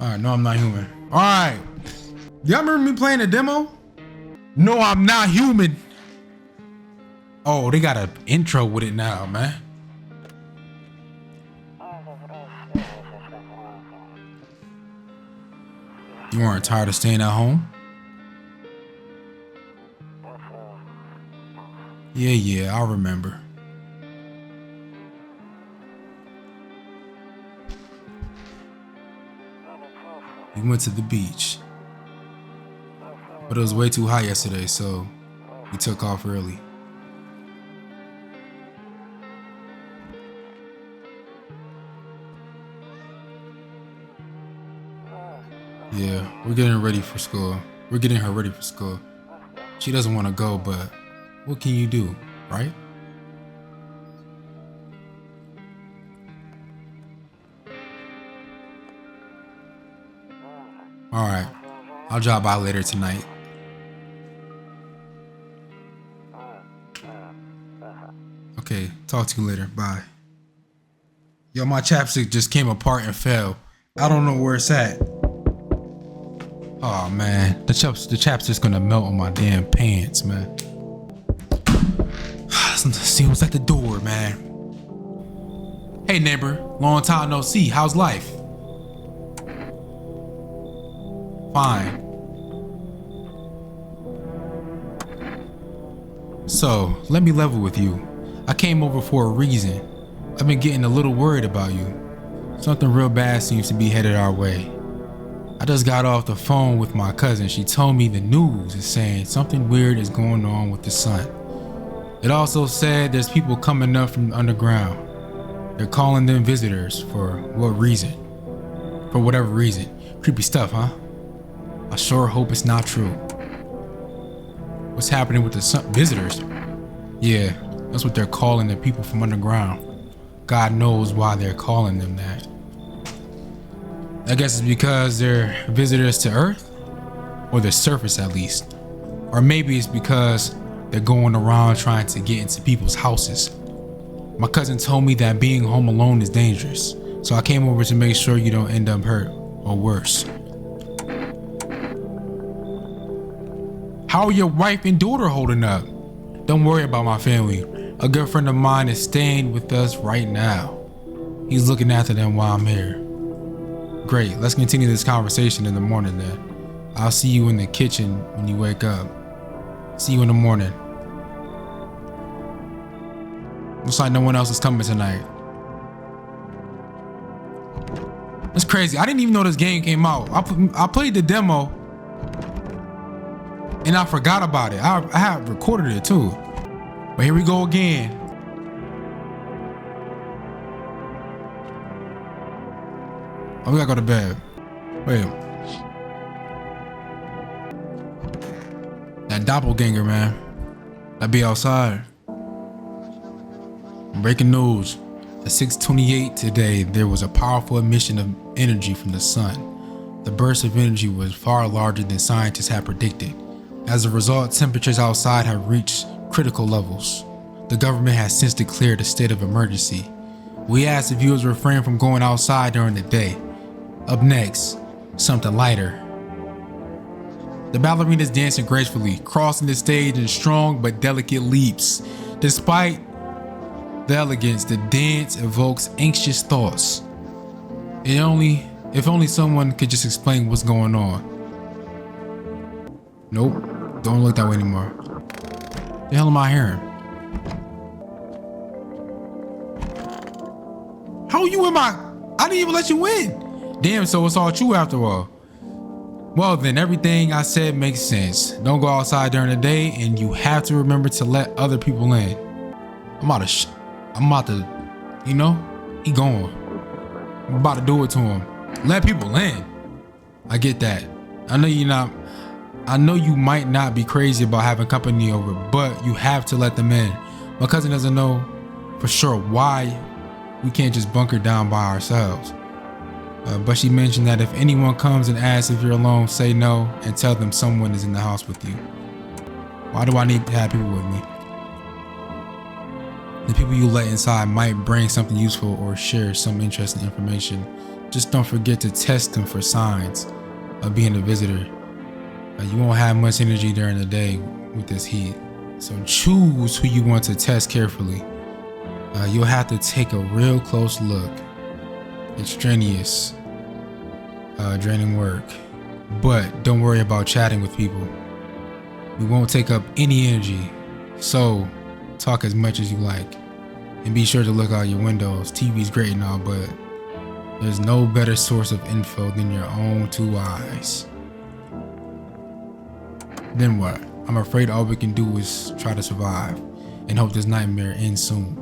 All right, no, I'm not human. All right. Y'all remember me playing a demo? No, I'm not human. Oh, they got an intro with it now, man. You weren't tired of staying at home? Yeah, I remember. We went to the beach, but it was way too hot yesterday, so we took off early. Yeah, we're getting ready for school. We're getting her ready for school. She doesn't want to go, but what can you do, right? All right, I'll drop by later tonight. Okay, talk to you later. Bye. Yo, my chapstick just came apart and fell. I don't know where it's at. Oh man, the chapstick's gonna melt on my damn pants, man. Seems like the door, man. Hey neighbor, long time no see. How's life? Fine. So, let me level with you. I came over for a reason. I've been getting a little worried about you. Something real bad seems to be headed our way. I just got off the phone with my cousin. She told me the news is saying something weird is going on with the sun. It also said there's people coming up from underground. They're calling them visitors for what reason? For whatever reason. Creepy stuff, huh? I sure hope it's not true. What's happening with the visitors? Yeah, that's what they're calling the people from underground. God knows why they're calling them that. I guess it's because they're visitors to Earth, or the surface at least. Or maybe it's because they're going around trying to get into people's houses. My cousin told me that being home alone is dangerous, so I came over to make sure you don't end up hurt or worse. How are your wife and daughter holding up? Don't worry about my family. A good friend of mine is staying with us right now. He's looking after them while I'm here. Great, let's continue this conversation in the morning then. I'll see you in the kitchen when you wake up. See you in the morning. Looks like no one else is coming tonight. That's crazy. I didn't even know this game came out. I played the demo and I forgot about it. I have recorded it too. But here we go again. Oh, we gotta go to bed. Wait. That doppelganger, man. That be outside. Breaking news. At 6:28 today, there was a powerful emission of energy from the sun. The burst of energy was far larger than scientists had predicted. As a result, temperatures outside have reached critical levels. The government has since declared a state of emergency. We ask the viewers refrain from going outside during the day. Up next, something lighter. The ballerina's dancing gracefully, crossing the stage in strong but delicate leaps. Despite the elegance, the dance evokes anxious thoughts. If only someone could just explain what's going on. Nope, don't look that way anymore. What the hell am I hearing? How are you in my... I didn't even let you in. Damn, so it's all true after all. Well then, everything I said makes sense. Don't go outside during the day, and you have to remember to let other people in. I'm about to, you know, he going. I'm about to do it to him. Let people in. I get that. I know you might not be crazy about having company over, but you have to let them in. My cousin doesn't know for sure why we can't just bunker down by ourselves. But she mentioned that if anyone comes and asks if you're alone, say no and tell them someone is in the house with you. Why do I need to have people with me? The people you let inside might bring something useful or share some interesting information. Just don't forget to test them for signs of being a visitor. You won't have much energy during the day with this heat, so choose who you want to test carefully. You'll have to take a real close look. It's strenuous, draining work, but don't worry about chatting with people. We won't take up any energy, so talk as much as you like. And be sure to look out your windows. TV's great and all, but there's no better source of info than your own two eyes. Then what? I'm afraid all we can do is try to survive and hope this nightmare ends soon.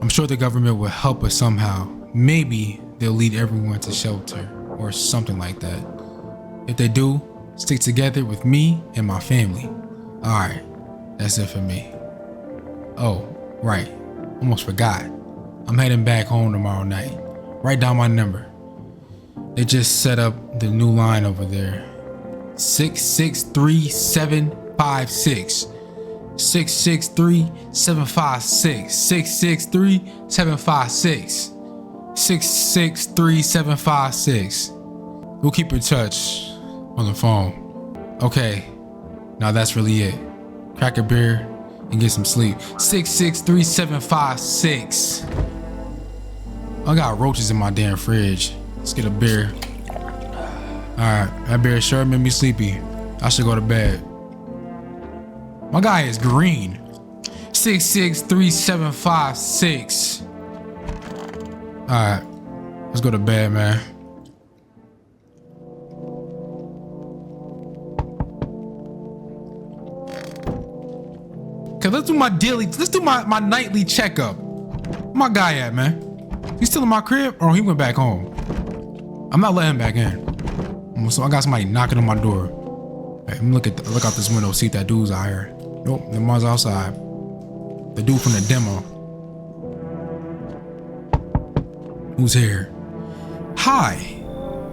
I'm sure the government will help us somehow. Maybe they'll lead everyone to shelter or something like that. If they do, stick together with me and my family. Alright, that's it for me. Oh, right, almost forgot. I'm heading back home tomorrow night. Write down my number. They just set up the new line over there. 663-756. 663-756. 663-756. 663-756. We'll keep in touch on the phone. Okay, now that's really it. Crack a beer and get some sleep. 663-756. I got roaches in my damn fridge. Let's get a beer. Alright, that beer sure made me sleepy. I should go to bed. My guy is green. 663-756. Alright, let's go to bed, man. Okay, let's do my nightly checkup. Where my guy at, man? He's still in my crib, or he went back home? I'm not letting him back in. So I got somebody knocking on my door. Hey, let me look out this window, see if that dude's out here. Nope, the man's outside. The dude from the demo. Who's here? Hi,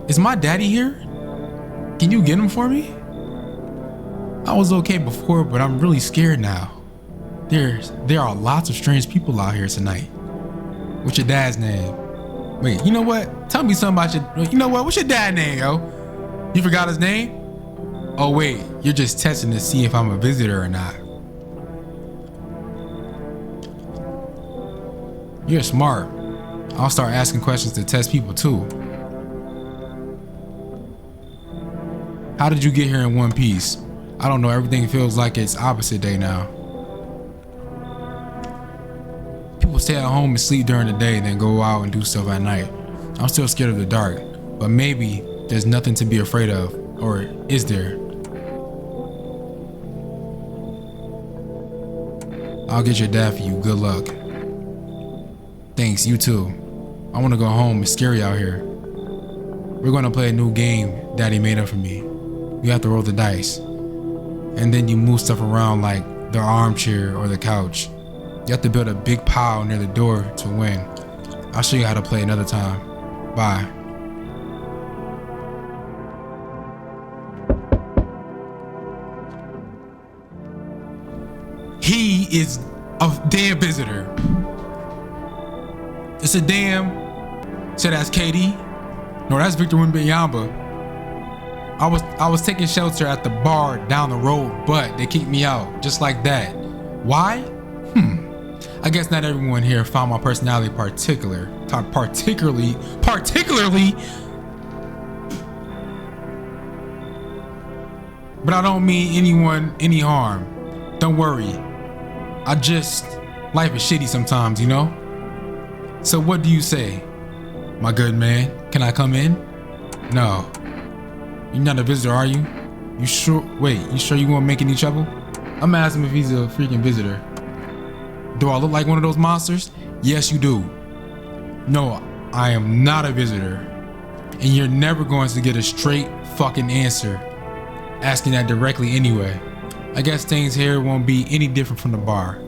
is my daddy here? Can you get him for me? I was okay before, but I'm really scared now. There are lots of strange people out here tonight. What's your dad's name? Wait, you know what? Tell me something about you know what? What's your dad's name, yo? You forgot his name? Oh wait, you're just testing to see if I'm a visitor or not. You're smart. I'll start asking questions to test people too. How did you get here in one piece? I don't know, everything feels like it's opposite day now. People stay at home and sleep during the day, then go out and do stuff at night. I'm still scared of the dark, but maybe there's nothing to be afraid of, or is there? I'll get your dad for you, good luck. Thanks, you too. I want to go home, it's scary out here. We're gonna play a new game Daddy made up for me. You have to roll the dice, and then you move stuff around like the armchair or the couch. You have to build a big pile near the door to win. I'll show you how to play another time. Bye. He is a damn visitor. It's a damn. So that's Katie. No, that's Victor Wembanyama. I was taking shelter at the bar down the road, but they kicked me out just like that. Why? I guess not everyone here found my personality particularly. But I don't mean anyone any harm. Don't worry. Life is shitty sometimes, you know? So what do you say? My good man, can I come in? No. You're not a visitor, are you? You sure? Wait, you sure you won't make any trouble? I'm asking if he's a freaking visitor. Do I look like one of those monsters? Yes, you do. No, I am not a visitor. And you're never going to get a straight fucking answer asking that directly anyway. I guess things here won't be any different from the bar.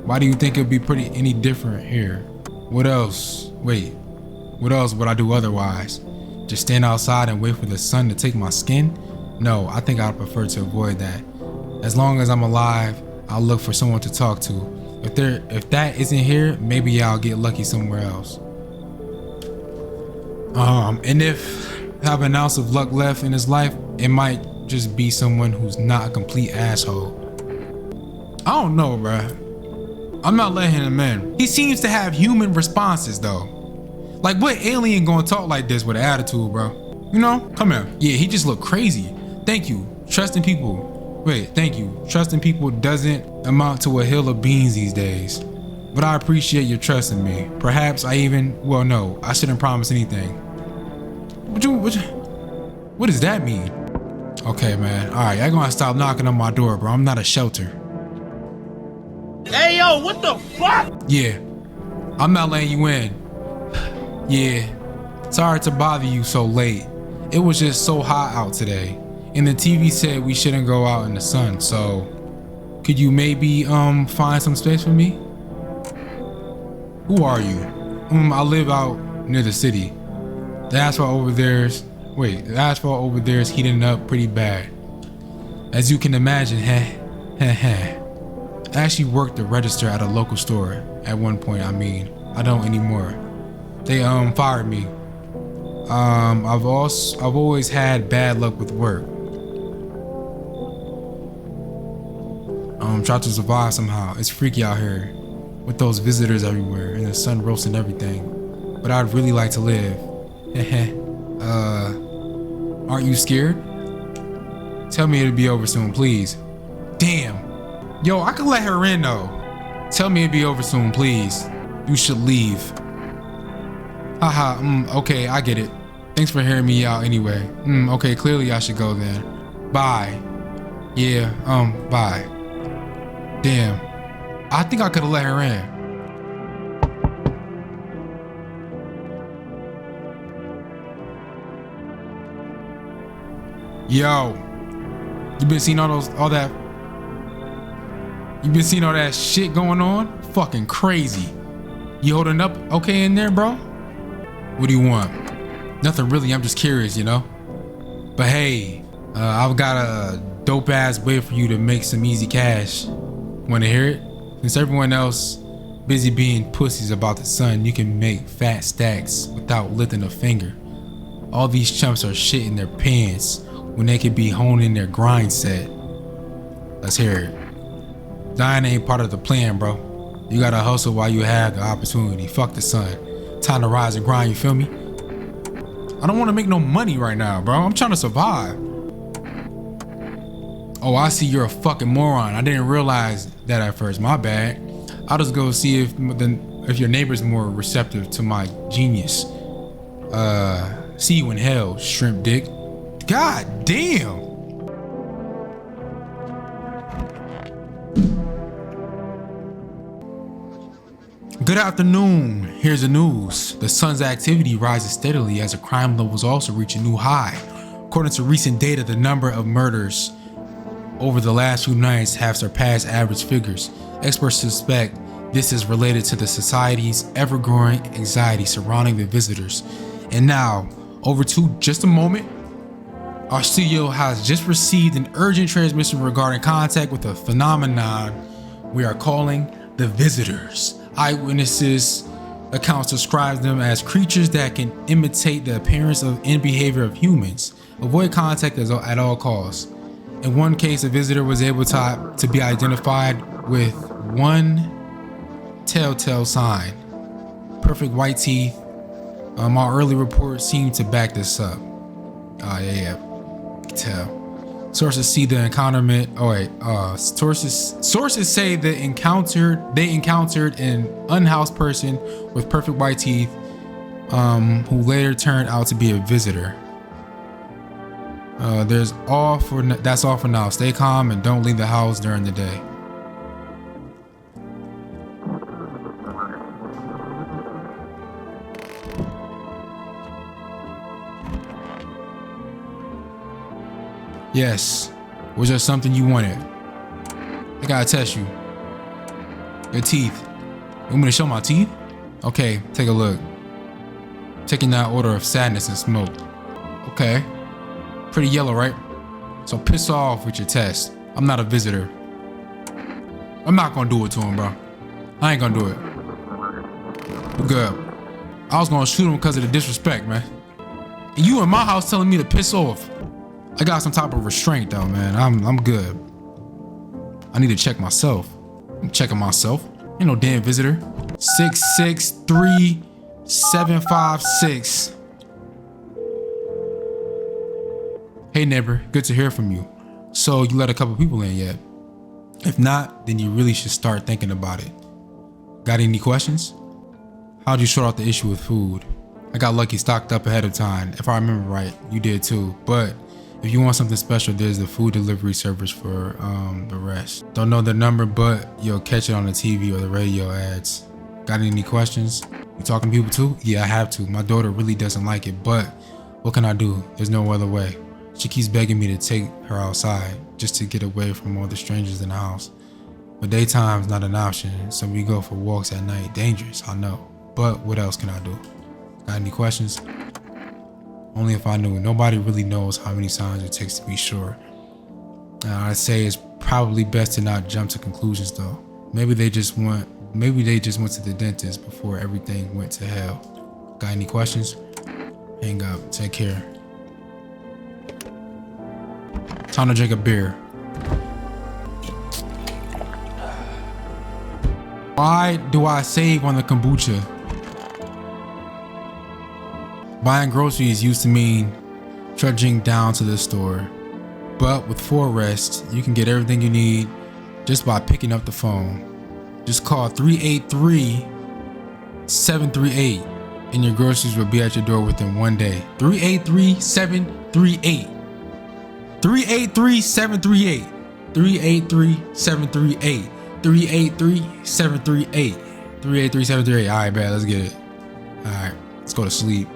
Why do you think it'll be any different here? What else? Wait, what else would I do otherwise? Just stand outside and wait for the sun to take my skin? No, I think I'd prefer to avoid that. As long as I'm alive, I'll look for someone to talk to. If that isn't here, maybe I'll get lucky somewhere else. And if I have an ounce of luck left in his life, it might just be someone who's not a complete asshole. I don't know, bruh. I'm not letting him in. He seems to have human responses though. Like, what alien gonna talk like this with an attitude, bro? You know? Come here. Yeah, he just looked crazy. Thank you. Trusting people. Wait, thank you. Trusting people doesn't amount to a hill of beans these days. But I appreciate your trust in me. Perhaps I even, well, no, I shouldn't promise anything. What does that mean? Okay, man. All right, y'all gonna stop knocking on my door, bro. I'm not a shelter. Hey, yo, what the fuck? Yeah, I'm not letting you in. Yeah, sorry to bother you so late. It was just so hot out today, and the TV said we shouldn't go out in the sun. So, could you maybe find some space for me? Who are you? I live out near the city. The asphalt over there's heating up pretty bad. As you can imagine, I actually worked the register at a local store at one point. I mean, I don't anymore. They fired me. I've always had bad luck with work. Try to survive somehow. It's freaky out here with those visitors everywhere and the sun roasting everything. But I'd really like to live. Aren't you scared? Tell me it'll be over soon, please. Damn. Yo, I could let her in though. Tell me it'll be over soon, please. You should leave. Haha, okay, I get it. Thanks for hearing me out anyway. Okay, clearly I should go then. Bye. Yeah, bye. Damn. I think I could've let her in. Yo, you been seeing all that shit going on? Fucking crazy. You holding up okay in there, bro? What do you want? Nothing really, I'm just curious, you know? But hey, I've got a dope ass way for you to make some easy cash. Wanna hear it? Since everyone else busy being pussies about the sun, you can make fat stacks without lifting a finger. All these chumps are shitting their pants when they could be honing their grind set. Let's hear it. Dying ain't part of the plan, bro. You gotta hustle while you have the opportunity. Fuck the sun. Time to rise and grind, you feel me? I don't wanna make no money right now, bro. I'm trying to survive. Oh, I see you're a fucking moron. I didn't realize that at first, my bad. I'll just go see if your neighbor's more receptive to my genius. See you in hell, shrimp dick. God damn. Good afternoon. Here's the news. The sun's activity rises steadily as the crime levels also reach a new high. According to recent data, the number of murders over the last few nights have surpassed average figures. Experts suspect this is related to the society's ever-growing anxiety surrounding the visitors. And now, over to just a moment. Our studio has just received an urgent transmission regarding contact with a phenomenon we are calling the visitors. Eyewitnesses accounts describe them as creatures that can imitate the appearance and behavior of humans. Avoid contact at all costs. In one case, a visitor was able to be identified with one telltale sign: perfect white teeth. Our early reports seem to back this up. Yeah. Tell. Sources see the encounterment. Sources say they encountered an unhoused person with perfect white teeth, who later turned out to be a visitor. That's all for now. Stay calm and don't leave the house during the day. Yes. Was there something you wanted? I gotta test you. Your teeth. You want me to show my teeth? Okay, take a look. Taking that order of sadness and smoke. Okay. Pretty yellow, right? So piss off with your test. I'm not a visitor. I'm not gonna do it to him, bro. I ain't gonna do it. We're good. I was gonna shoot him because of the disrespect, man. And you in my house telling me to piss off. I got some type of restraint though, man. I'm good. I need to check myself. I'm checking myself. Ain't no damn visitor. 663756. Hey neighbor, good to hear from you. So you let a couple people in yet? If not, then you really should start thinking about it. Got any questions? How'd you sort out the issue with food? I got lucky, stocked up ahead of time. If I remember right, you did too. But if you want something special, there's the food delivery service for the rest. Don't know the number, but you'll catch it on the TV or the radio ads. Got any questions? You talking to people too? Yeah, I have to. My daughter really doesn't like it, but what can I do? There's no other way. She keeps begging me to take her outside just to get away from all the strangers in the house. But daytime's not an option, so we go for walks at night. Dangerous, I know. But what else can I do? Got any questions? Only if I knew. Nobody really knows how many signs it takes to be sure. I'd say it's probably best to not jump to conclusions though. Maybe they just went to the dentist before everything went to hell. Got any questions? Hang up. Take care. Time to drink a beer. Why do I save on the kombucha? Buying groceries used to mean trudging down to the store. But with Forrest, you can get everything you need just by picking up the phone. Just call 383-738 and your groceries will be at your door within one day. 383-738. 383-738. 383-738. 383-738. 383-738. All right, bad. Let's get it. All right, let's go to sleep.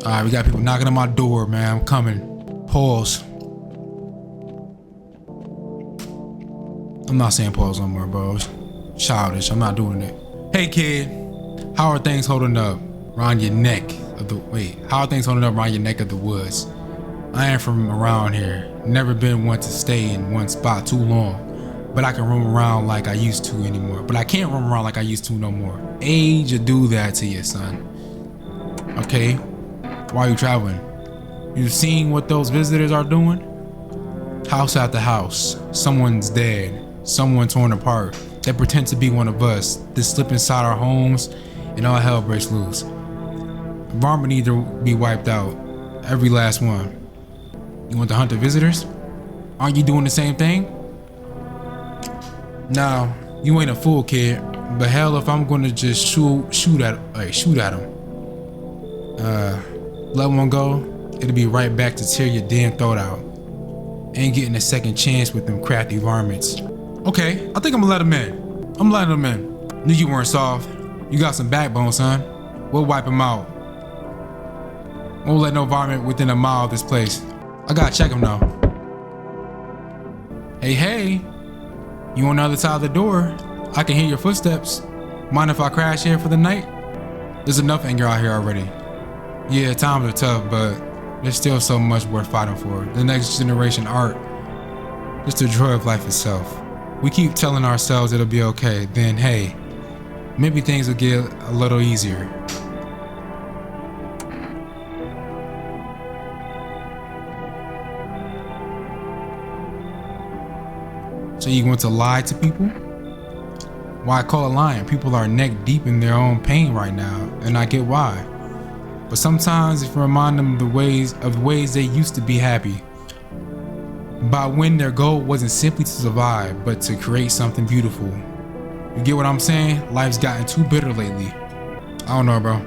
All right, we got people knocking on my door, man. I'm coming. Pause. I'm not saying pause no more, bro. It's childish. I'm not doing it. Hey, kid. How are things holding up around your neck of the How are things holding up around your neck of the woods? I ain't from around here. Never been one to stay in one spot too long. But I can roam around like I used to anymore. But I can't roam around like I used to no more. Age will do that to you, son. Okay? Why are you traveling? You seeing what those visitors are doing? House after house. Someone's dead. Someone torn apart. They pretend to be one of us. They slip inside our homes and all hell breaks loose. Environment needs to be wiped out. Every last one. You want to hunt the visitors? Aren't you doing the same thing? No, you ain't a fool, kid. But hell, if I'm gonna just shoot at them. Let one go, it'll be right back to tear your damn throat out. Ain't getting a second chance with them crafty varmints. Okay, I think I'm gonna let them in. I'm letting them in. Knew you weren't soft. You got some backbone, son. We'll wipe them out. Won't let no varmint within a mile of this place. I gotta check them now. Hey, you on the other side of the door? I can hear your footsteps. Mind if I crash here for the night? There's enough anger out here already. Yeah, times are tough, but there's still so much worth fighting for. The next generation art, just the joy of life itself. We keep telling ourselves it'll be okay, then hey, maybe things will get a little easier. So you want to lie to people? Why call it lying? People are neck deep in their own pain right now, and I get why. But sometimes if you remind them of the ways they used to be happy, by when their goal wasn't simply to survive, but to create something beautiful. You get what I'm saying? Life's gotten too bitter lately. I don't know, bro.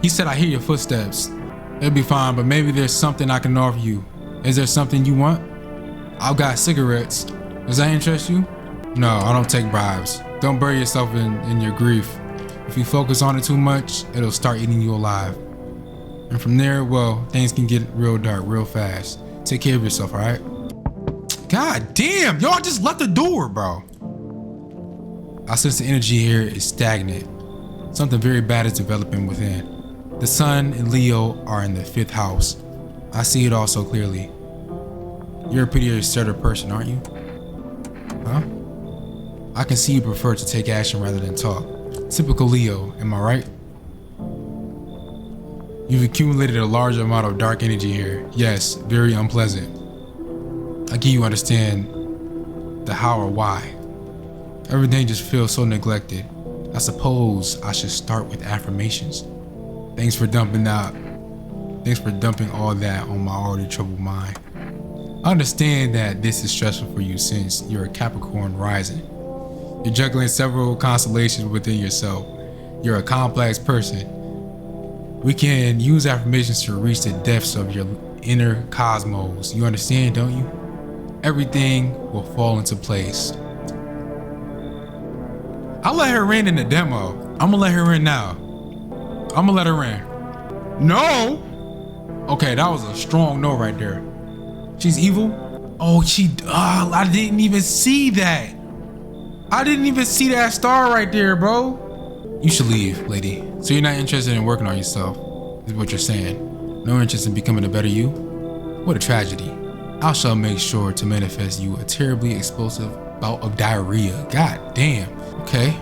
He said, I hear your footsteps. It'll be fine, but maybe there's something I can offer you. Is there something you want? I've got cigarettes. Does that interest you? No, I don't take bribes. Don't bury yourself in your grief. If you focus on it too much, it'll start eating you alive. And from there, well, things can get real dark real fast. Take care of yourself, all right? God damn, y'all just left the door, bro. I sense the energy here is stagnant. Something very bad is developing within. The sun and Leo are in the 5th house. I see it all so clearly. You're a pretty assertive person, aren't you? Huh? I can see you prefer to take action rather than talk. Typical Leo, am I right? You've accumulated a large amount of dark energy here. Yes, very unpleasant. I give you understand the how or why. Everything just feels so neglected. I suppose I should start with affirmations. Thanks for dumping all that on my already troubled mind. I understand that this is stressful for you since you're a Capricorn rising. You're juggling several constellations within yourself. You're a complex person. We can use affirmations to reach the depths of your inner cosmos. You understand, don't you? Everything will fall into place. I'll let her in the demo. I'm gonna let her in now. I'm gonna let her in. No! Okay, that was a strong no right there. She's evil? Oh, I didn't even see that. I didn't even see that star right there, bro. You should leave, lady. So you're not interested in working on yourself, is what you're saying. No interest in becoming a better you? What a tragedy. I shall make sure to manifest you a terribly explosive bout of diarrhea. God damn. Okay.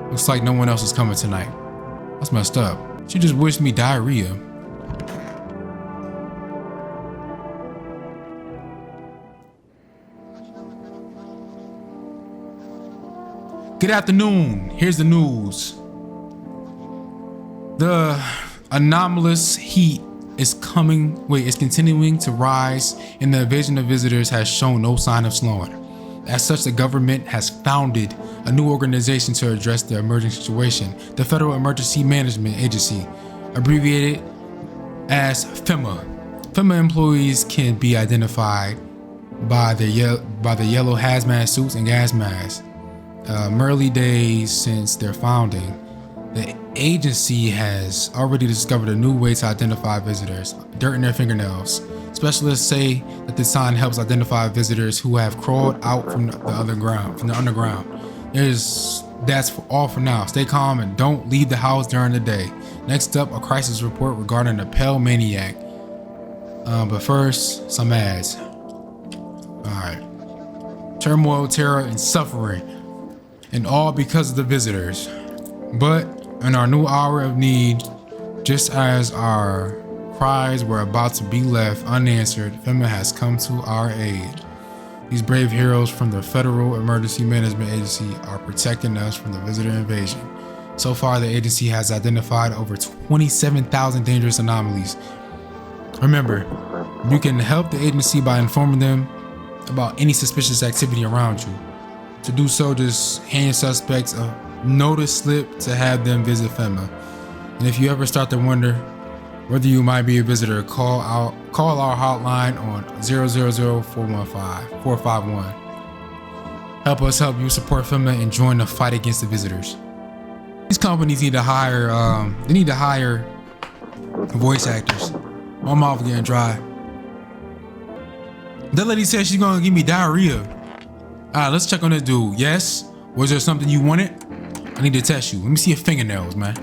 Looks like no one else is coming tonight. That's messed up. She just wished me diarrhea. Good afternoon. Here's the news. The anomalous heat is continuing to rise, and the invasion of visitors has shown no sign of slowing. As such, the government has founded a new organization to address the emerging situation, the Federal Emergency Management Agency, abbreviated as FEMA. FEMA employees can be identified by the yellow hazmat suits and gas masks. Early days since their founding, the agency has already discovered a new way to identify visitors: dirt in their fingernails. Specialists say that this sign helps identify visitors who have crawled out from the underground. That's all for now. Stay calm and don't leave the house during the day. Next up, a crisis report regarding a pale maniac. But first, some ads. Alright. Turmoil, terror, and suffering. And all because of the visitors. But in our new hour of need, just as our cries were about to be left unanswered, FEMA has come to our aid. These brave heroes from the Federal Emergency Management Agency are protecting us from the visitor invasion. So far, the agency has identified over 27,000 dangerous anomalies. Remember, you can help the agency by informing them about any suspicious activity around you. To do so, just hand your suspects a notice slip to have them visit FEMA. And if you ever start to wonder whether you might be a visitor, call our hotline on 000-415-451. Help us help you support FEMA and join the fight against the visitors. These companies need to hire voice actors. My mouth getting dry. That lady said she's gonna give me diarrhea. Alright, let's check on this dude. Yes? Was there something you wanted? I need to test you. Let me see your fingernails, man.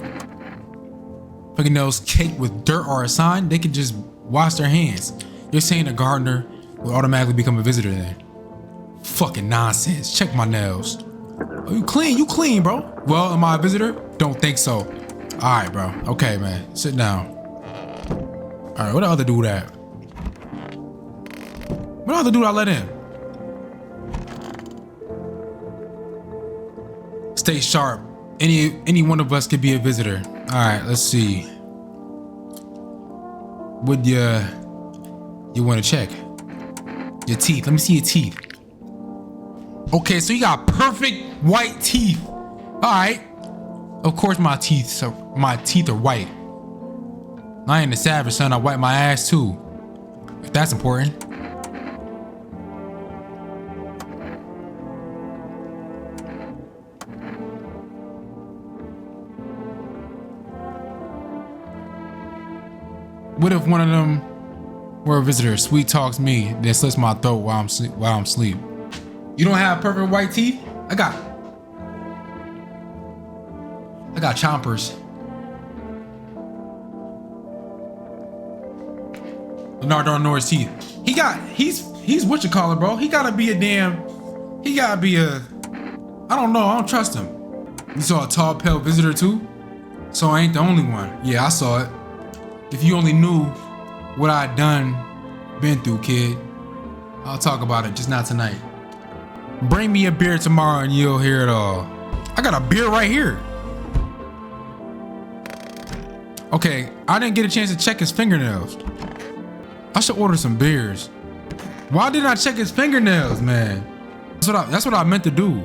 Fingernails caked with dirt are a sign. They can just wash their hands. You're saying a gardener will automatically become a visitor then? Fucking nonsense. Check my nails. Oh, you clean, bro. Well, am I a visitor? Don't think so. Alright, bro. Okay, man. Sit down. Alright, what the other dude at? What other dude I let in? Stay sharp. Any one of us could be a visitor. All right, let's see. Would you want to check your teeth? Let me see your teeth. Okay, so you got perfect white teeth. All right. Of course, my teeth are white. I ain't a savage, son. I wipe my ass too, if that's important. What if one of them were a visitor, sweet talks me, then slits my throat while I'm asleep? You don't have perfect white teeth? I got chompers. Lenarrio Norris teeth. He's what you call it, bro. He gotta be a, I I don't know. I don't trust him. You saw a tall, pale visitor too? So I ain't the only one. Yeah, I saw it. If you only knew what I'd been through, kid. I'll talk about it, just not tonight. Bring me a beer tomorrow and you'll hear it all. I got a beer right here. Okay, I didn't get a chance to check his fingernails. I should order some beers. Why didn't I check his fingernails, man? That's what I meant to do.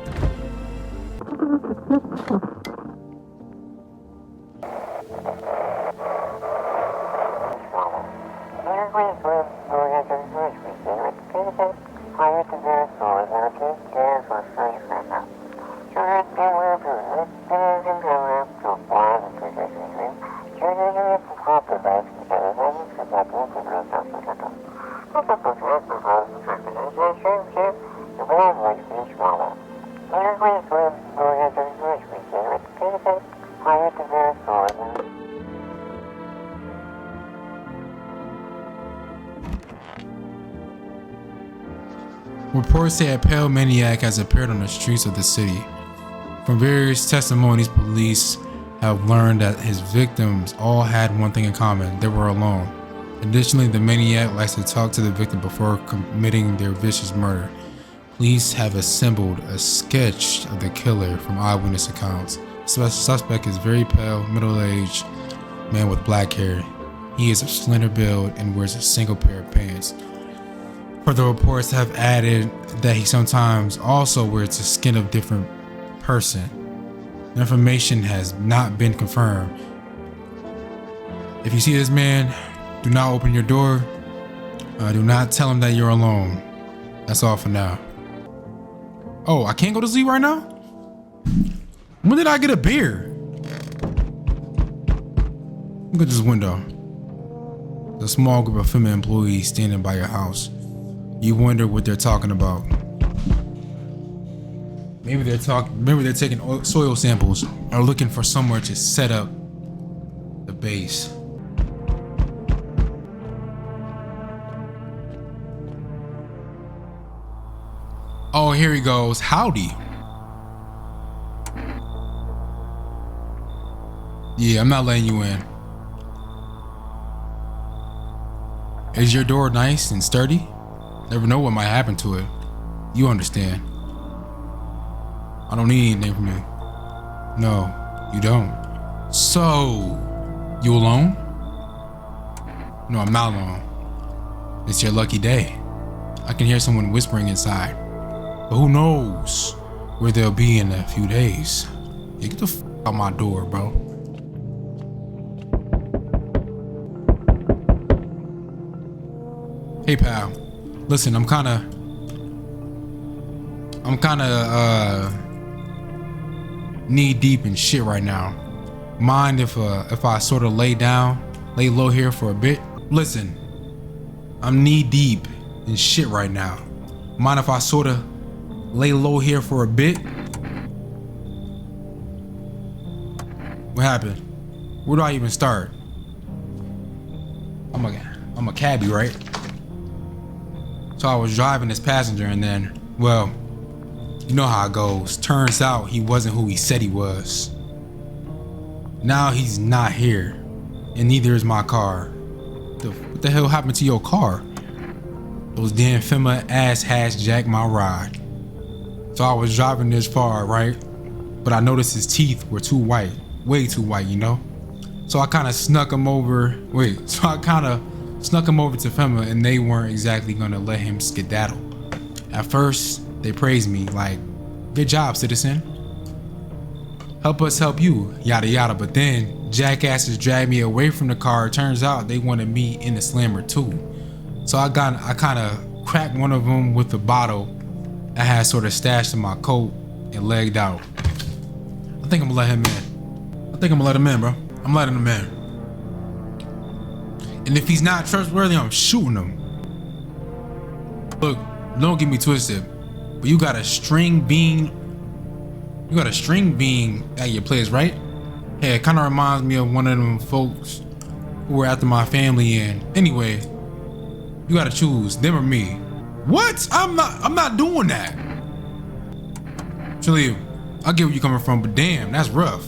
Reports say a pale maniac has appeared on the streets of the city. From various testimonies, police have learned that his victims all had one thing in common: they were alone. Additionally, the maniac likes to talk to the victim before committing their vicious murder. Police have assembled a sketch of the killer from eyewitness accounts. The suspect is very pale, middle-aged man with black hair. He is of slender build and wears a single pair of pants. Further reports have added that he sometimes also wears the skin of a different person. The information has not been confirmed. If you see this man, do not open your door. Do not tell him that you're alone. That's all for now. Oh, I can't go to sleep right now? When did I get a beer? Look at this window. There's a small group of FEMA employees standing by your house. You wonder what they're talking about. Maybe they're taking soil samples or looking for somewhere to set up the base. Oh, here he goes. Howdy. Yeah, I'm not letting you in. Is your door nice and sturdy? Never know what might happen to it. You understand. I don't need anything from you. No, you don't. So, you alone? No, I'm not alone. It's your lucky day. I can hear someone whispering inside. But who knows where they'll be in a few days. Yeah, get the f out my door, bro. Hey, pal. Listen, I'm kinda knee deep in shit right now. Mind if I sort of lay low here for a bit? Listen, I'm knee deep in shit right now. Mind if I sort of lay low here for a bit? What happened? Where do I even start? I'm a cabbie, right? So I was driving as passenger and then, well, you know how it goes. Turns out he wasn't who he said he was. Now he's not here, and neither is my car. What the hell happened to your car? Those damn FEMA ass hats jacked my ride. So I was driving this far, right? But I noticed his teeth were too white, way too white, you know? So I kind of snuck him over to FEMA, and they weren't exactly gonna let him skedaddle. At first, they praised me like, good job, citizen. Help us help you, yada yada. But then jackasses dragged me away from the car. Turns out they wanted me in the slammer too. So I kind of cracked one of them with a bottle I had sort of stashed in my coat and legged out. I think I'm gonna let him in, bro. I'm letting him in. And if he's not trustworthy, I'm shooting him. Look, don't get me twisted, but you got a string bean at your place, right? Hey, it kind of reminds me of one of them folks who were after my family. And anyway, you gotta choose them or me. What? I'm not doing that. Actually, I get where you're coming from, but damn, that's rough.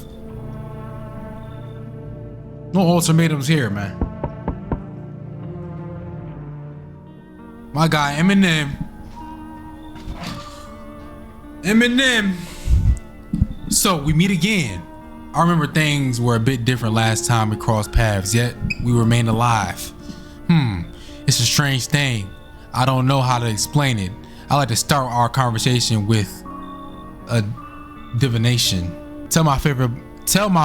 No ultimatums here, man. My guy, Eminem. So we meet again. I remember things were a bit different last time we crossed paths, yet we remained alive. It's a strange thing. I don't know how to explain it. I like to start our conversation with a divination. Tell my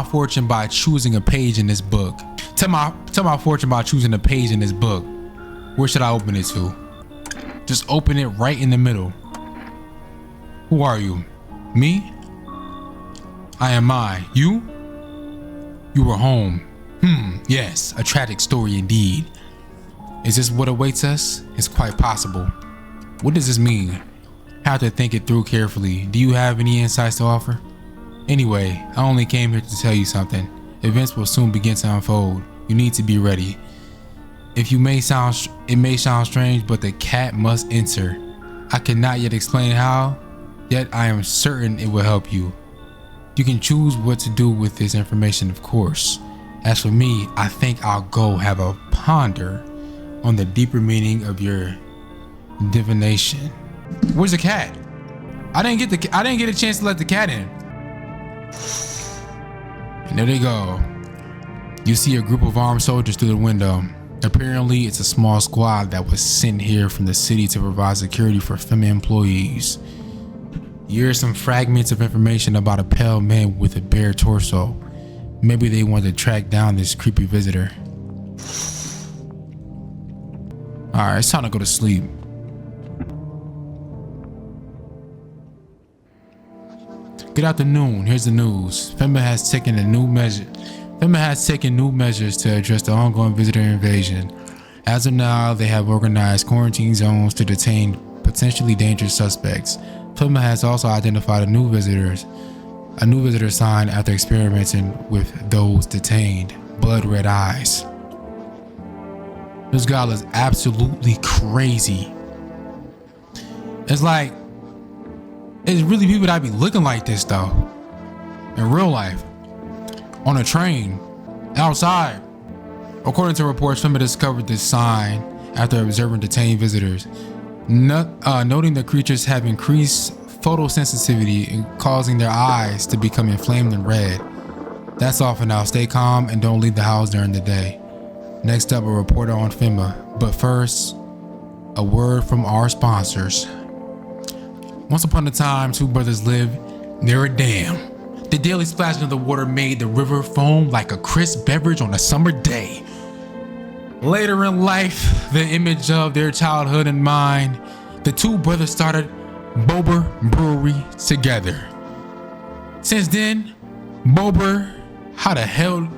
fortune by choosing a page in this book. Tell my fortune by choosing a page in this book. Where should I open it to? Just open it right in the middle. Who are you? Me? I am I. You? You were home. Yes, a tragic story indeed. Is this what awaits us? It's quite possible. What does this mean? Have to think it through carefully. Do you have any insights to offer? Anyway, I only came here to tell you something. Events will soon begin to unfold. You need to be ready. It may sound strange, but the cat must enter. I cannot yet explain how, yet I am certain it will help you. You can choose what to do with this information, of course. As for me, I think I'll go have a ponder on the deeper meaning of your divination. Where's the cat? I didn't get a chance to let the cat in. And there they go. You see a group of armed soldiers through the window. Apparently, it's a small squad that was sent here from the city to provide security for FEMA employees. You hear some fragments of information about a pale man with a bare torso. Maybe they want to track down this creepy visitor. Alright, it's time to go to sleep. Good afternoon, here's the news. FEMA has taken new measures to address the ongoing visitor invasion. As of now, they have organized quarantine zones to detain potentially dangerous suspects. FEMA has also identified a new visitor sign after experimenting with those detained. Blood red eyes. This guy is absolutely crazy. It's like, it's really people that be looking like this though. In real life. On a train. Outside. According to reports, FEMA discovered this sign after observing detained visitors. Noting the creatures have increased photosensitivity and causing their eyes to become inflamed and red. That's all for now. Stay calm and don't leave the house during the day. Next up, a reporter on FEMA. But first, a word from our sponsors. Once upon a time, two brothers lived near a dam. The daily splashing of the water made the river foam like a crisp beverage on a summer day. Later in life, the image of their childhood in mind, the two brothers started Bober Brewery together. Since then, Bober, how the hell?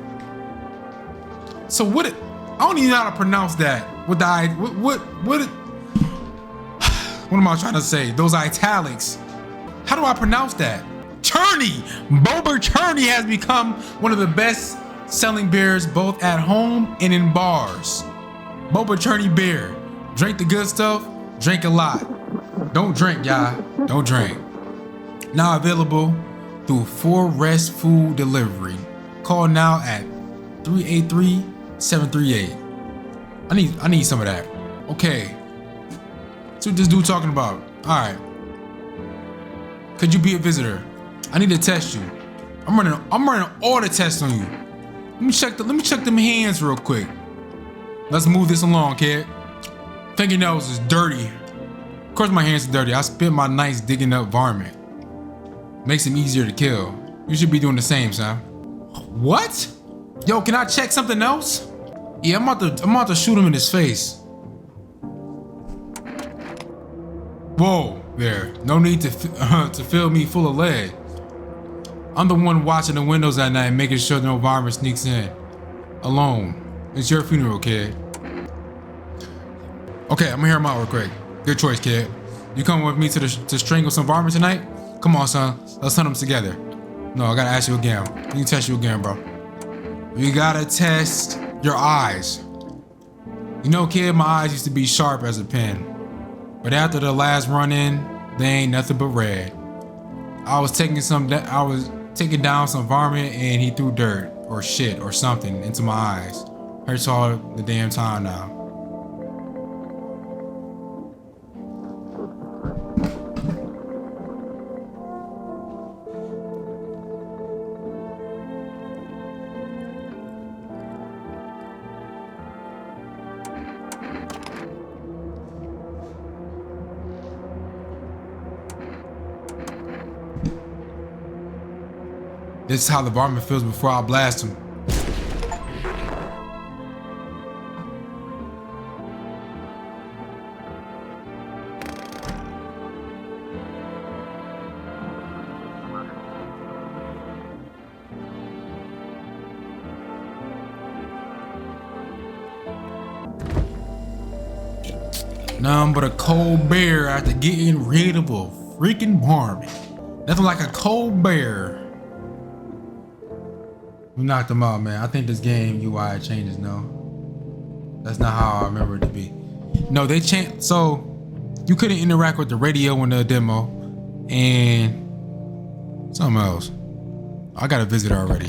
So what? I don't even know how to pronounce that. What am I trying to say? Those italics. How do I pronounce that? Churney. Bober Churney has become one of the best selling beers both at home and in bars. Boba Churney beer. Drink the good stuff, drink a lot. Don't drink, y'all. Don't drink. Now available through 4Rest Food Delivery. Call now at 383-738. I need some of that. Okay. So what this dude talking about? Alright. Could you be a visitor? I need to test you. I'm running all the tests on you. Let me check them hands real quick. Let's move this along, kid. Fingernails is dirty. Of course my hands are dirty. I spent my nights digging up varmint. Makes them easier to kill. You should be doing the same, son. What? Yo, can I check something else? Yeah, I'm about to shoot him in his face. Whoa, there. No need to fill me full of lead. I'm the one watching the windows at night, making sure no varmint sneaks in. Alone. It's your funeral, kid. Okay, I'm gonna hear him out real quick. Good choice, kid. You coming with me to strangle some varmint tonight? Come on, son. Let's hunt them together. No, I gotta ask you again. Let me test you again, bro. We gotta test your eyes. You know, kid, my eyes used to be sharp as a pen. But after the last run-in, they ain't nothing but red. I was taking down some varmint and he threw dirt or shit or something into my eyes. Hurts all the damn time now. This is how the varmint feels before I blast him. Nothing but a cold bear after getting rid of a freaking varmint. Nothing like a cold bear. We knocked them out, man. I think this game UI changes, no? That's not how I remember it to be. No, they changed. So you couldn't interact with the radio in the demo and something else. I got a visitor already.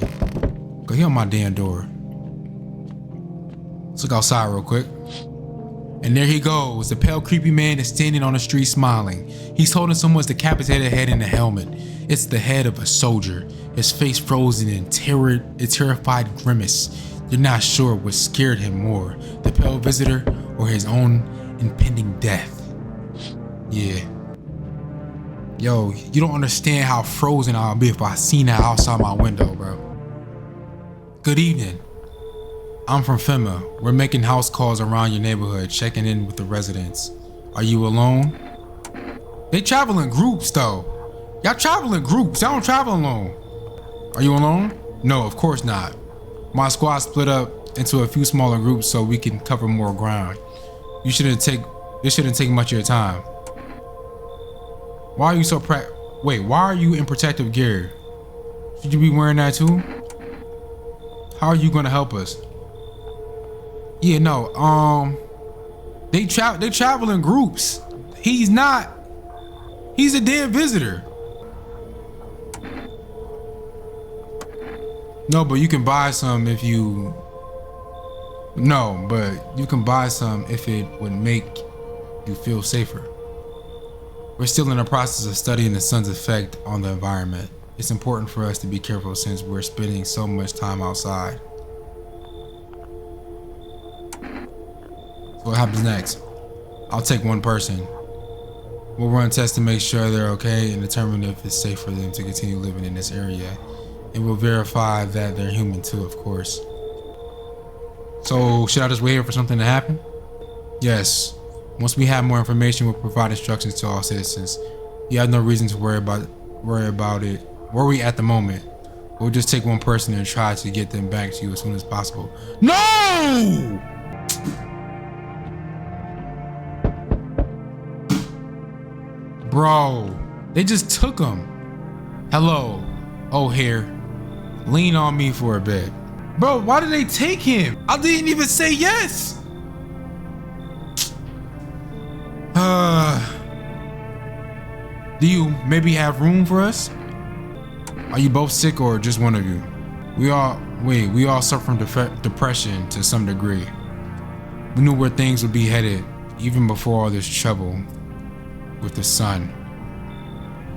Go here on my damn door. Let's look outside real quick. And there he goes. The pale, creepy man is standing on the street smiling. He's holding someone's decapitated head in a helmet. It's the head of a soldier, his face frozen in a terrified grimace. You're not sure what scared him more, the pale visitor or his own impending death. Yeah. Yo, you don't understand how frozen I'll be if I seen that outside my window, bro. Good evening. I'm from FEMA. We're making house calls around your neighborhood, checking in with the residents. Are you alone? They travel in groups though. Y'all travel in groups. I don't travel alone. Are you alone? No, of course not. My squad split up into a few smaller groups so we can cover more ground. This shouldn't take much of your time. Why are you so why are you in protective gear? Should you be wearing that too? How are you gonna help us? Yeah, no, they travel in groups. He's a dead visitor. No, but you can buy some if you... No, but you can buy some if it would make you feel safer. We're still in the process of studying the sun's effect on the environment. It's important for us to be careful since we're spending so much time outside. So what happens next? I'll take one person. We'll run tests to make sure they're okay and determine if it's safe for them to continue living in this area. And we'll verify that they're human too, of course. So, should I just wait here for something to happen? Yes. Once we have more information, we'll provide instructions to all citizens. You have no reason to worry about it. Worry at the moment. We'll just take one person and try to get them back to you as soon as possible. No! Bro, they just took him. Hello. Oh, here. Lean on me for a bit. Bro, why did they take him? I didn't even say yes. Do you maybe have room for us? Are you both sick or just one of you? We all suffer from depression to some degree. We knew where things would be headed even before all this trouble with the sun.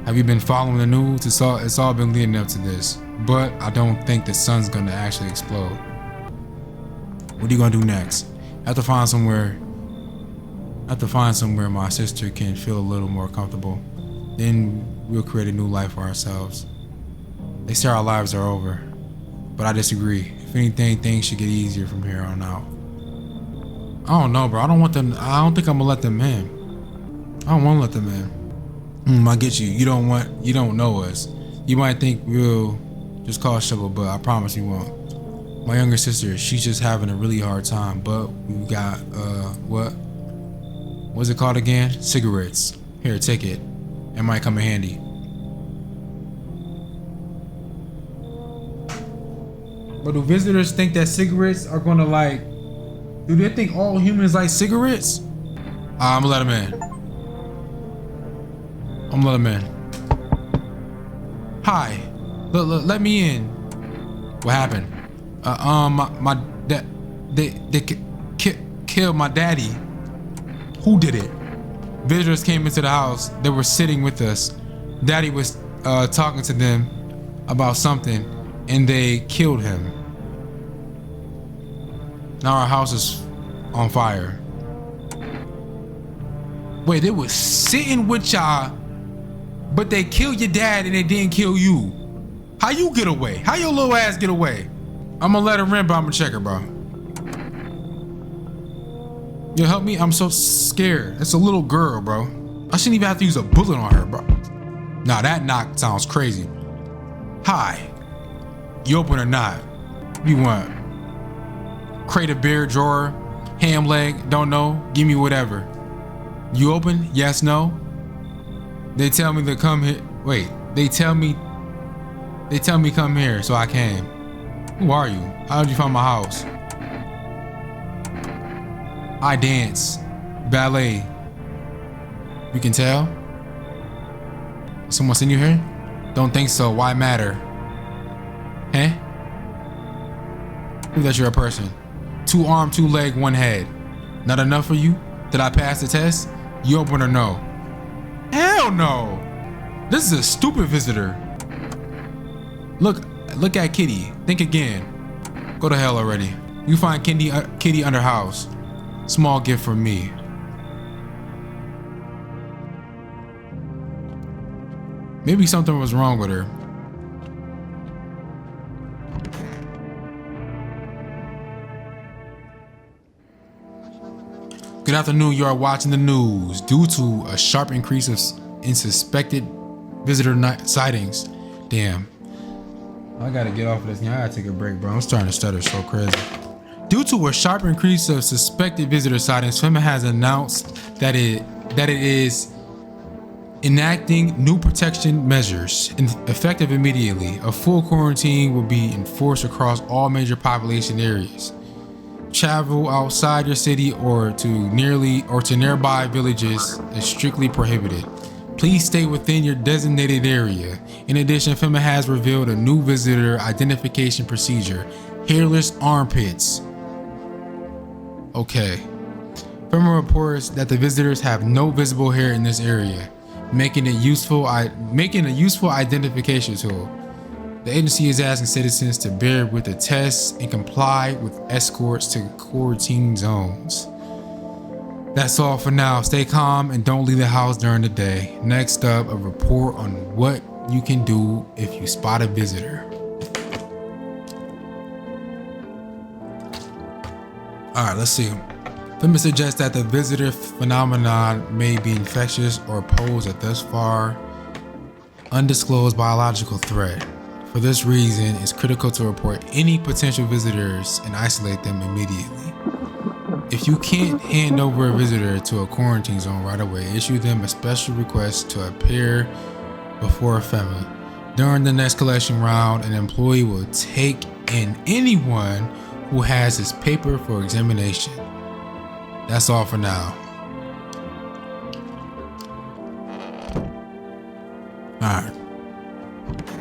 Have you been following the news? It's all been leading up to this, but I don't think the sun's gonna actually explode. What are you gonna do next? I have to find somewhere my sister can feel a little more comfortable. Then we'll create a new life for ourselves. They say our lives are over, but I disagree. If anything, things should get easier from here on out. I don't know, bro. I don't think I'm gonna let them in. I don't want to let them in. I get you. You don't know us. You might think we'll just cause trouble, but I promise you won't. My younger sister, she's just having a really hard time, but we got, what's it called again? Cigarettes. Here, take it. It might come in handy. But do visitors think that cigarettes are gonna do they think all humans like cigarettes? I'm gonna let them in. Hi. Let me in. What happened? They killed my daddy. Who did it? Visitors came into the house. They were sitting with us. Daddy was talking to them about something, and they killed him. Now our house is on fire. Wait, they was sitting with y'all, but they killed your dad and they didn't kill you. How you get away? How your little ass get away? I'm gonna let her in, but I'm gonna check her, bro. You help me? I'm so scared. It's a little girl, bro. I shouldn't even have to use a bullet on her, bro. Nah, that knock sounds crazy. Hi. You open or not? What do you want? Crate of beer, drawer, ham leg, don't know. Give me whatever. You open? Yes, no. They tell me to come here. Wait, they tell me come here, so I came. Who are you? How did you find my house? I dance. Ballet. You can tell? Someone send you here? Don't think so. Why matter? Huh? Prove that you're a person. 2 arm, 2 leg, 1 head. Not enough for you? Did I pass the test? You open or no? Hell no! This is a stupid visitor. Look at Kitty. Think again. Go to hell already. You find Kitty under house. Small gift from me. Maybe something was wrong with her. Good afternoon, you are watching the news. Due to a sharp increase in suspected visitor sightings. Damn. I gotta get off of this. I gotta take a break, bro. I'm starting to stutter so crazy. Due to a sharp increase of suspected visitor sightings, FEMA has announced that it is enacting new protection measures effective immediately. A full quarantine will be enforced across all major population areas. Travel outside your city or to nearby villages is strictly prohibited. Please stay within your designated area. In addition, FEMA has revealed a new visitor identification procedure: hairless armpits. Okay. FEMA reports that the visitors have no visible hair in this area, making a useful identification tool. The agency is asking citizens to bear with the tests and comply with escorts to quarantine zones. That's all for now. Stay calm and don't leave the house during the day. Next up, a report on what you can do if you spot a visitor. All right, let's see. FEMA suggests that the visitor phenomenon may be infectious or pose a thus far undisclosed biological threat. For this reason, it's critical to report any potential visitors and isolate them immediately. If you can't hand over a visitor to a quarantine zone right away, issue them a special request to appear before FEMA. During the next collection round, an employee will take in anyone who has his paper for examination. That's all for now. Alright.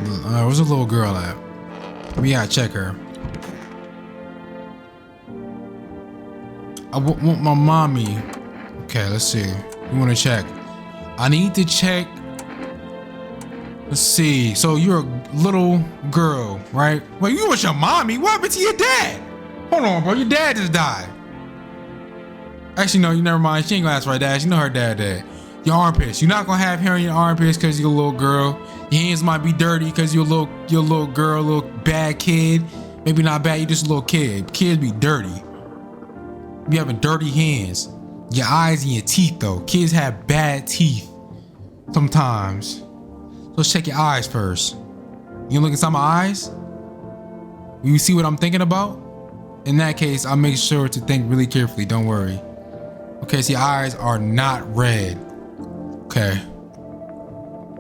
Where's the little girl at? We gotta check her. I want my mommy. Okay, let's see. We want to check. I need to check. Let's see. So you're a little girl, right? Wait, you want your mommy? What happened to your dad? Hold on, bro. Your dad just died. Actually, no, you never mind. She ain't gonna ask for her dad. She know her dad dead. Your armpits. You're not gonna have hair in your armpits because you're a little girl. Your hands might be dirty because you're a little girl, a little bad kid. Maybe not bad. You're just a little kid. Kids be dirty. You having dirty hands. Your eyes and your teeth though. Kids have bad teeth sometimes. Let's check your eyes first. You look inside my eyes? You see what I'm thinking about? In that case, I'll make sure to think really carefully. Don't worry. Okay, so your eyes are not red. Okay.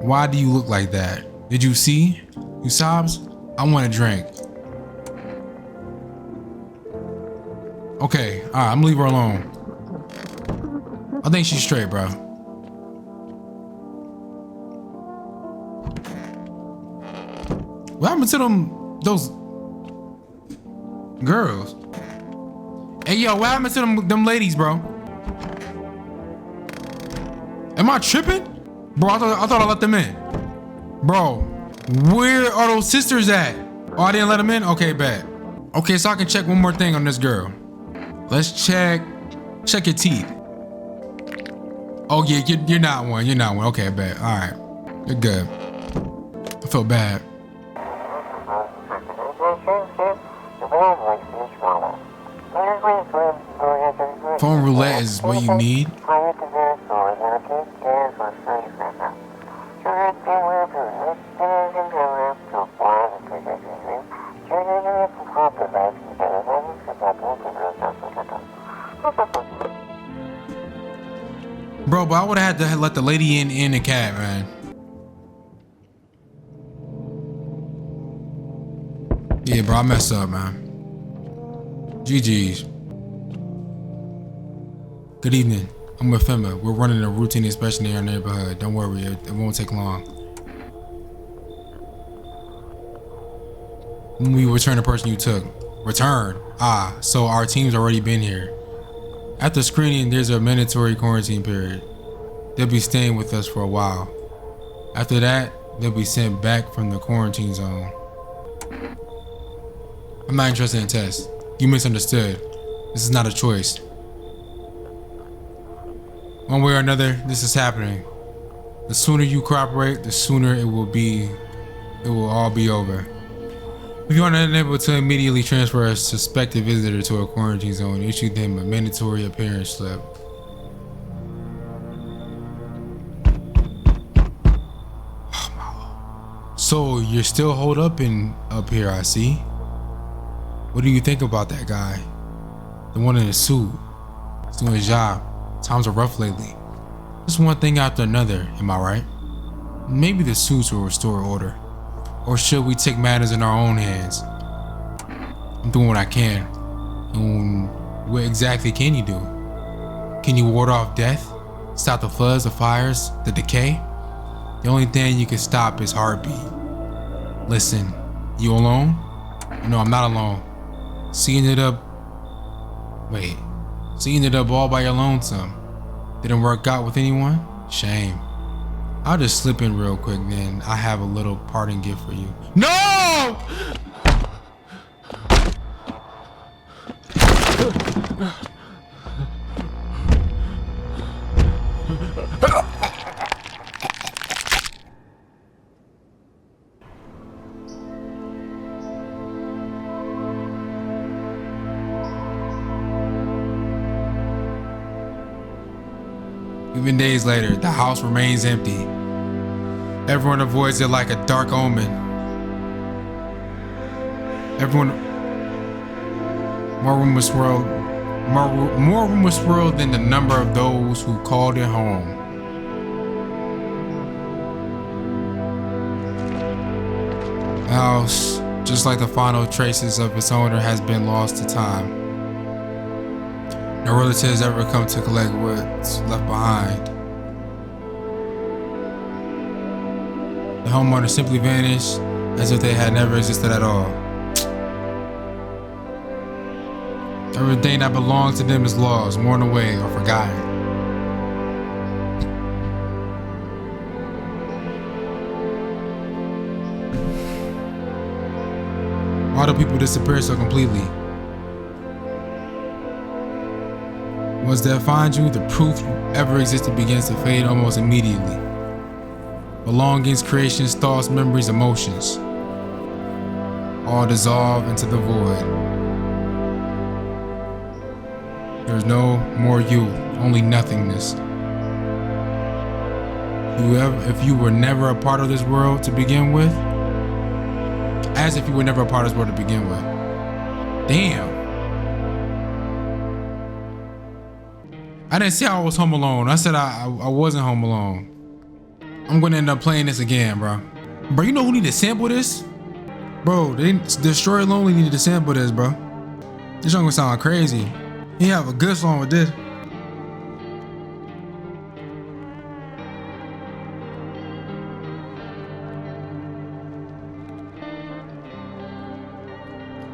Why do you look like that? Did you see? You sobs? I want a drink. Okay, all right, I'm gonna leave her alone. I think she's straight, bro. happened to those girls? Hey, yo, what happened to them ladies, bro? Am I tripping? Bro, I thought I let them in. Bro, where are those sisters at? Oh, I didn't let them in? Okay, bad. Okay, so I can check one more thing on this girl. Let's check your teeth. Oh yeah, you're not one. You're not one. Okay, bad. All right, you're good. I feel bad. Phone roulette is what you need. Bro, but I would have had to let the lady in the cab, man. Yeah, bro, I messed up, man. GG's. Good evening. I'm with FEMA. We're running a routine inspection in our neighborhood. Don't worry, it won't take long. When we return the person you took. Return? Ah, so our team's already been here. After screening, there's a mandatory quarantine period. They'll be staying with us for a while. After that, they'll be sent back from the quarantine zone. I'm not interested in tests. You misunderstood. This is not a choice. One way or another, this is happening. The sooner you cooperate, the sooner it will all be over. If you are not unable to immediately transfer a suspected visitor to a quarantine zone, issue them a mandatory appearance slip. So you're still holed up up here, I see. What do you think about that guy? The one in the suit. He's doing his job. Times are rough lately. Just one thing after another, am I right? Maybe the suits will restore order. Or should we take matters in our own hands? I'm doing what I can. And what exactly can you do? Can you ward off death? Stop the floods, the fires, the decay? The only thing you can stop is heartbeat. Listen, you alone? No, I'm not alone. Seeing it up all by your lonesome. Didn't work out with anyone? Shame. I'll just slip in real quick, then I have a little parting gift for you. No! Even days later, the house remains empty. Everyone avoids it like a dark omen. More rumors swirl than the number of those who called it home. The house, just like the final traces of its owner, has been lost to time. No relatives ever come to collect what's left behind. The homeowner simply vanished as if they had never existed at all. Everything that belongs to them is lost, worn away, or forgotten. Why do people disappear so completely? Once they find you, the proof you ever existed begins to fade almost immediately. Belongings, creations, thoughts, memories, emotions all dissolve into the void. There's no more you, only nothingness. If you were never a part of this world to begin with, as if you were never a part of this world to begin with. Damn. I didn't say I was home alone. I said I wasn't home alone. I'm gonna end up playing this again, bro. Bro, you know who need to sample this? Bro, Destroy Lonely needed to sample this, bro. This song gonna sound crazy. He have a good song with this.